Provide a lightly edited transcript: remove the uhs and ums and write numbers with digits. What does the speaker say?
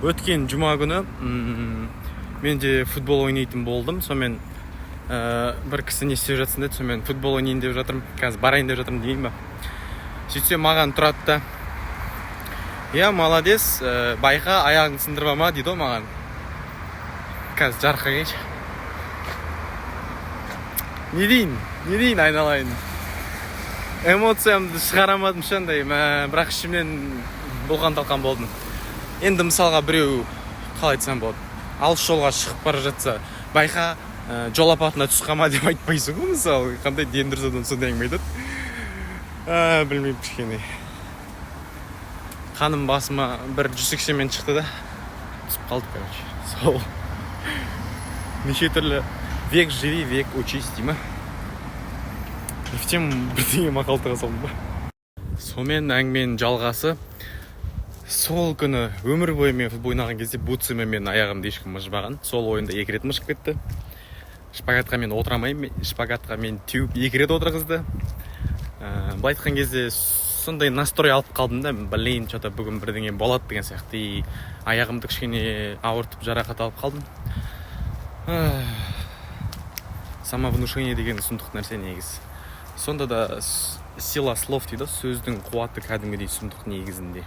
Өткен жұма күні мен де футбол ойнайтын болдым. Сонымен бір кісі не істеп жатсын деді. Сонымен футбол ойнайын деп жатырмын. Қазір барайын деп жатырмын деймін ба. Сөйтсе маған тұрады да: "Я, молодец, байқа, аяғыңды сындырбама" дейді ғой маған. Қазір жарыққа келші. Не дейін айналайын. Эмоциямды шығарамадым шандай, бірақ ішімнен бұлқан-талқан болдым. Енді мысалға біреу қалай айтсам болады, алыс жолға шығып бара жатса, байқа, жол апатына түс қалма деп айтпайсың ғой мысалы. Қандай дендірсадан сондай әңгіме айтады. Білмеймін, кішкене қаным басыма бір 180-мен шықты да түсіп қалды, короче. Сол неше түрлі век живи, век учись дей ма. Нефтем бірдеңе мақалтыға салдым ба. Сонымен әңгіменің жалғасы: сол күні өмір бойы мен футбол ойнаған кезде бутсыма мен аяғымды ешкім мыжбаған. Сол ойында 2 рет мыжып кетті. Шпагатқа мен отырамаймын, шпагатқа мен теуіп 2 рет отырғызды. Былай айтқан кезде сондай настрой алып қалдым да, блин, что-то бүгін бірдеңе болады деген сияқты. Аяғымды кішкене ауыртып жарақат алып қалдым. Самовнушение деген сұмдық нәрсе негізі. Сонда да сила слов дейді, сөздің қуаты кәдімгідей сұмдық негізінде.